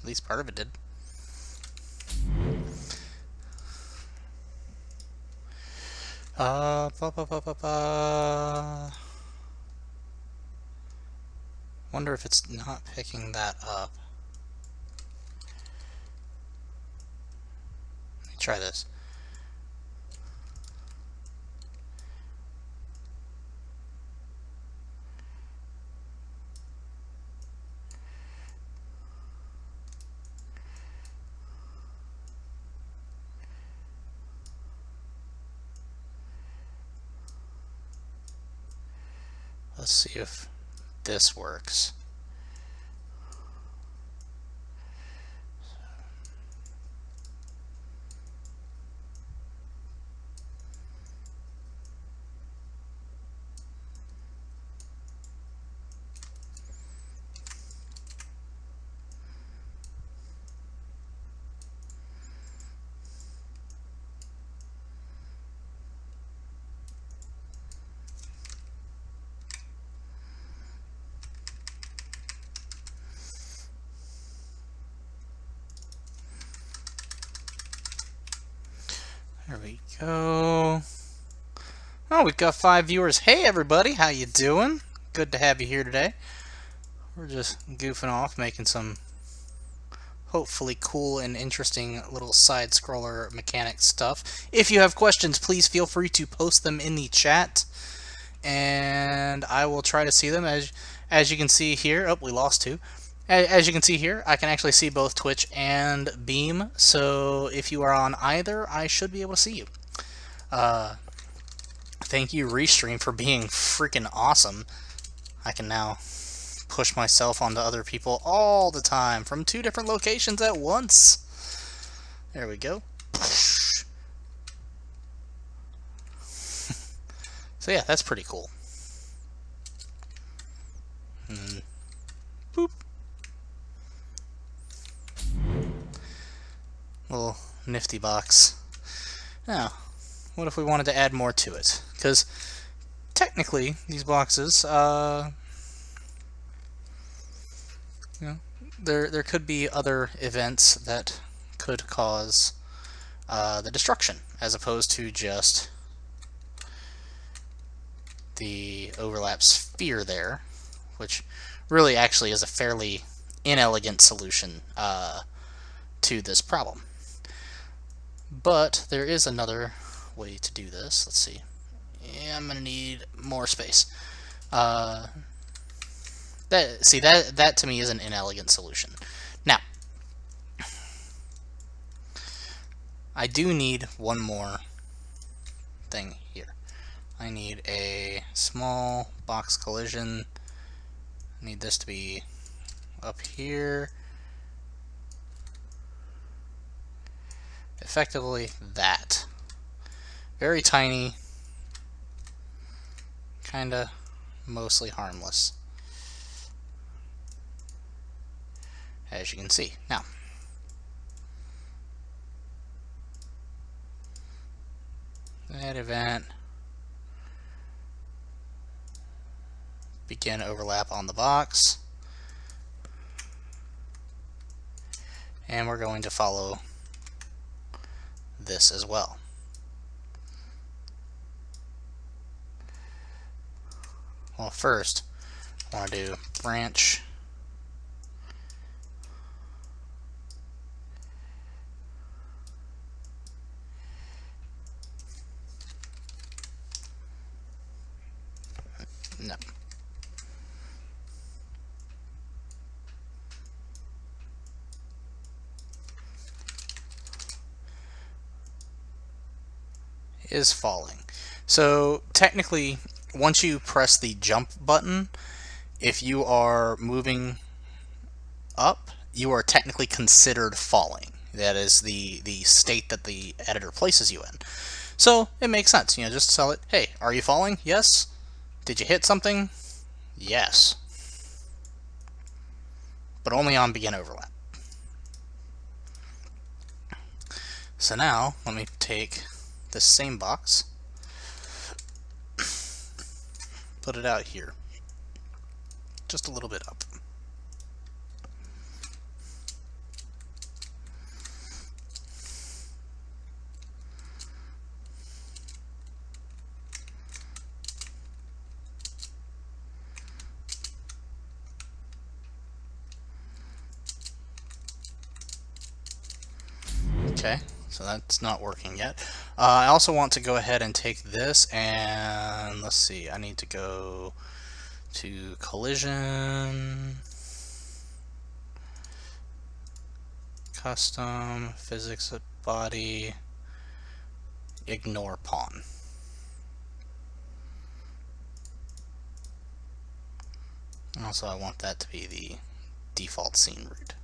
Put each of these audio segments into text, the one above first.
least part of it did. Wonder if it's not picking that up. Let me try this. Let's see if this works. There we go. Oh, we've got 5 viewers. Hey everybody, how you doing? Good to have you here today. We're just goofing off, making some hopefully cool and interesting little side-scroller mechanic stuff. If you have questions, please feel free to post them in the chat, and I will try to see them. As you can see here, oh, we lost 2. As you can see here, I can actually see both Twitch and Beam, so if you are on either, I should be able to see you. Thank you, Restream, for being freaking awesome. I can now push myself onto other people all the time from 2 different locations at once. There we go. So yeah, that's pretty cool. Boop. Little nifty box. Now, what if we wanted to add more to it? Because technically, these boxes, you know, there could be other events that could cause the destruction, as opposed to just the overlap sphere there, which really actually is a fairly inelegant solution to this problem. But there is another way to do this. Let's see. Yeah, I'm gonna need more space. That to me is an inelegant solution. Now, I do need one more thing here. I need a small box collision. I need this to be up here. Effectively that. Very tiny, kinda mostly harmless, as you can see. Now, that event, begin overlap on the box, and we're going to follow this as well. Well, first, I want to do branch no. Is falling. So technically, once you press the jump button, if you are moving up, you are technically considered falling. That is the state that the editor places you in. So it makes sense, you know, just tell it, hey, are you falling? Yes. Did you hit something? Yes. But only on begin overlap. So now, let me take this same box, put it out here, just a little bit up. Okay, so that's not working yet. I also want to go ahead and take this and let's see, I need to go to collision, custom, physics of body, ignore pawn. Also, I want that to be the default scene route.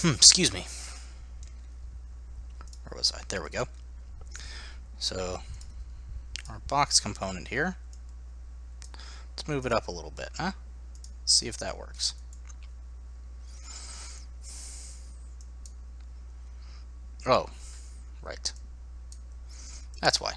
Excuse me. Where was I? There we go. So, our box component here. Let's move it up a little bit, huh? See if that works. Oh, right. That's why.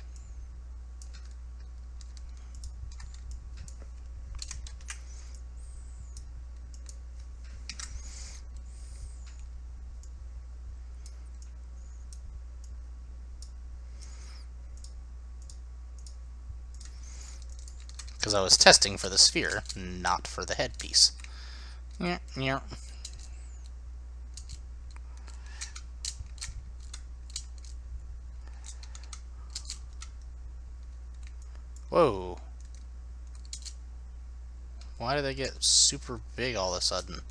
Because I was testing for the sphere, not for the headpiece. Yeah, yeah. Whoa. Why did they get super big all of a sudden?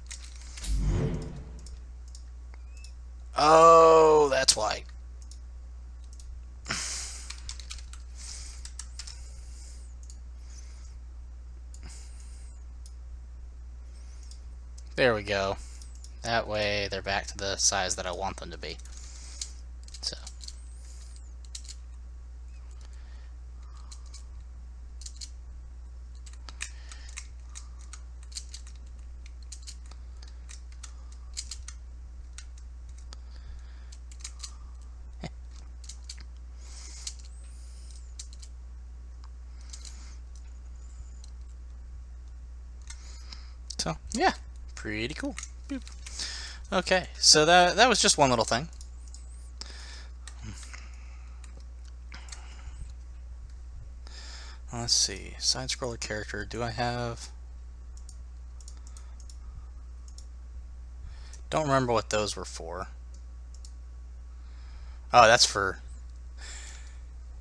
Oh, that's why. There we go. That way they're back to the size that I want them to be. So. So, yeah, pretty cool. Boop. Okay, so that was just one little thing. Let's see, side scroller character, do I have... Don't remember what those were for. Oh, that's for...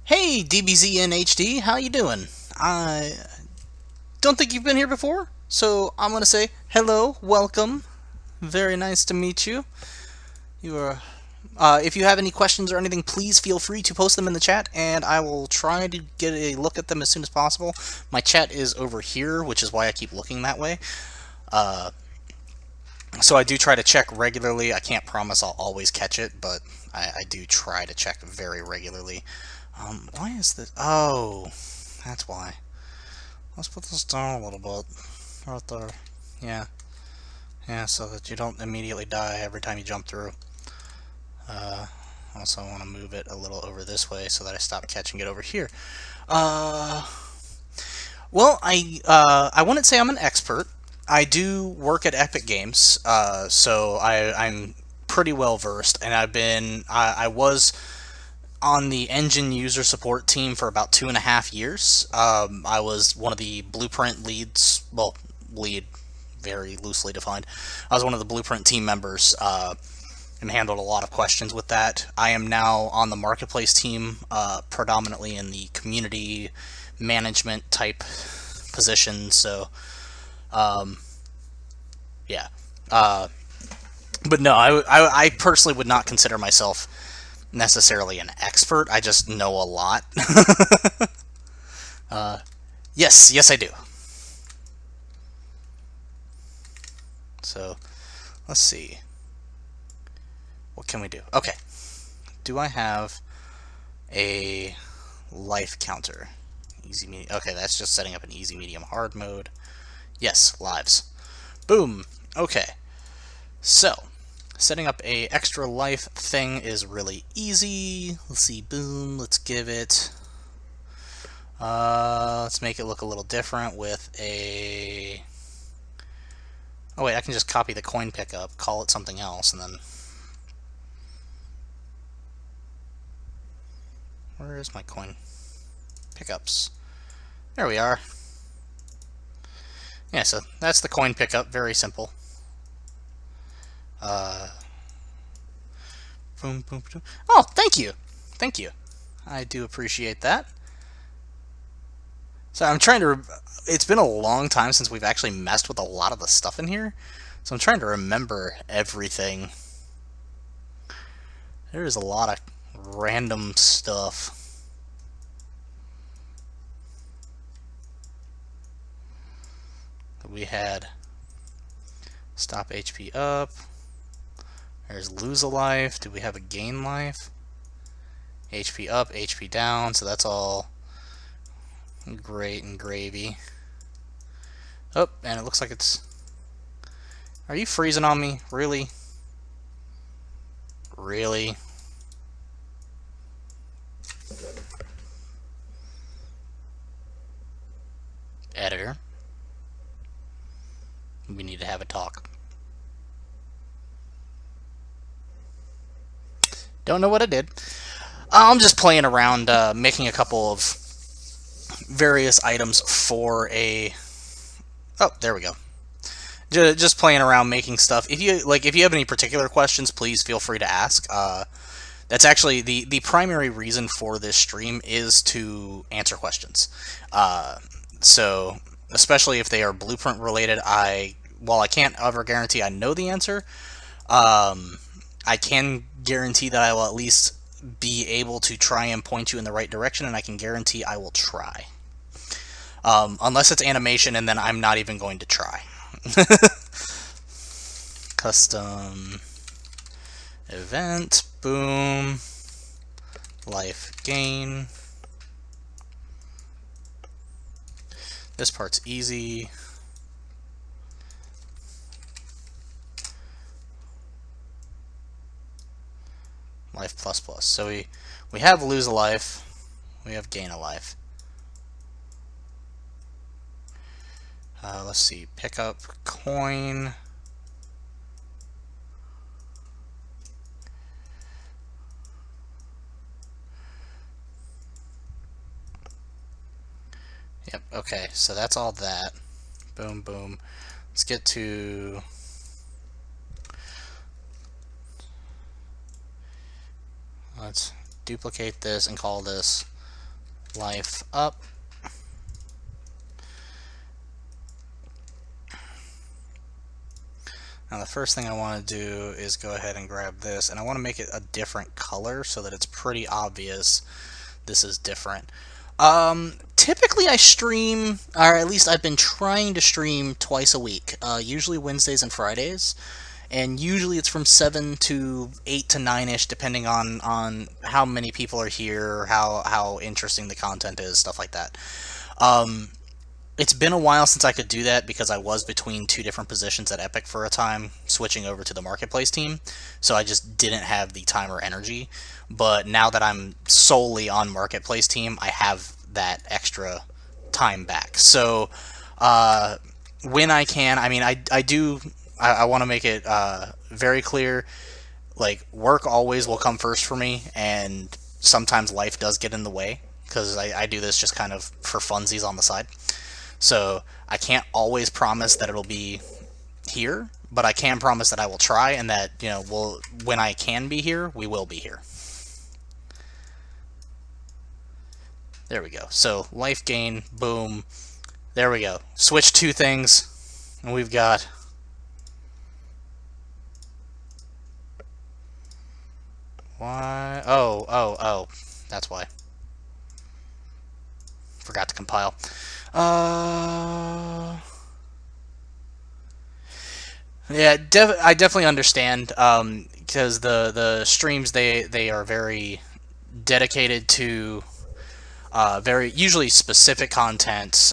Hey, DBZNHD, how you doing? I don't think you've been here before, so I'm going to say hello, welcome. Very nice to meet you. You are... if you have any questions or anything, please feel free to post them in the chat, and I will try to get a look at them as soon as possible. My chat is over here, which is why I keep looking that way. So I do try to check regularly. I can't promise I'll always catch it, but I do try to check very regularly. Why is this? Oh, that's why. Let's put this down a little bit. Right there. Yeah. Yeah, so that you don't immediately die every time you jump through. Also, I want to move it a little over this way so that I stop catching it over here. Well, I wouldn't say I'm an expert. I do work at Epic Games, so I'm pretty well versed, and I was on the engine user support team for about 2.5 years. I was one of the Blueprint leads, well, lead, very loosely defined. I was one of the Blueprint team members, and handled a lot of questions with that. I am now on the Marketplace team, predominantly in the community management type position, so, yeah. But no, I personally would not consider myself necessarily an expert. I just know a lot. Yes, I do. So, let's see. What can we do? Okay. Do I have a life counter? Easy, medium. Okay, that's just setting up an easy, medium, hard mode. Yes, lives. Boom. Okay. So, setting up a extra life thing is really easy. Let's see. Boom. Let's give it... let's make it look a little different with a... Oh wait, I can just copy the coin pickup, call it something else, and then... Where is my coin? Pickups. There we are. Yeah, so that's the coin pickup. Very simple. Boom, boom, boom. Oh, thank you. Thank you. I do appreciate that. So I'm trying to... It's been a long time since we've actually messed with a lot of the stuff in here. So I'm trying to remember everything. There's a lot of random stuff. We had stop HP up. There's lose a life. Do we have a gain life? HP up, HP down. So that's all great and gravy. Oh, and it looks like it's... Are you freezing on me? Really? Really? Editor. We need to have a talk. Don't know what I did. I'm just playing around, making a couple of various items for a... Oh, there we go. Just playing around making stuff. If you have any particular questions, please feel free to ask. That's actually the primary reason for this stream is to answer questions. So especially if they are blueprint related, while I can't ever guarantee I know the answer, I can guarantee that I will at least be able to try and point you in the right direction, and I can guarantee I will try. Unless it's animation, and then I'm not even going to try. Custom event, boom, life gain. This part's easy. Life plus plus. So we have lose a life, we have gain a life. Let's see, pick up coin. Yep, okay, so that's all that. Boom, boom. Let's get to... Let's duplicate this and call this life up. Now the first thing I want to do is go ahead and grab this, and I want to make it a different color so that it's pretty obvious this is different. Typically I stream, or at least I've been trying to stream twice a week, usually Wednesdays and Fridays, and usually it's from 7 to 8 to 9-ish, depending on how many people are here, how interesting the content is, stuff like that. It's been a while since I could do that because I was between two different positions at Epic for a time, switching over to the Marketplace team, so I just didn't have the time or energy. But now that I'm solely on Marketplace team, I have that extra time back. So when I can, I mean, I want to make it very clear, like, work always will come first for me, and sometimes life does get in the way, because I do this just kind of for funsies on the side. So I can't always promise that it'll be here, but I can promise that I will try, and that, you know, when I can be here, we will be here. There we go. So life gain, boom. There we go. Switch two things, and we've got... Why? Oh. That's why. Forgot to compile. Yeah, I definitely understand, because the streams, they are very dedicated to very usually specific content.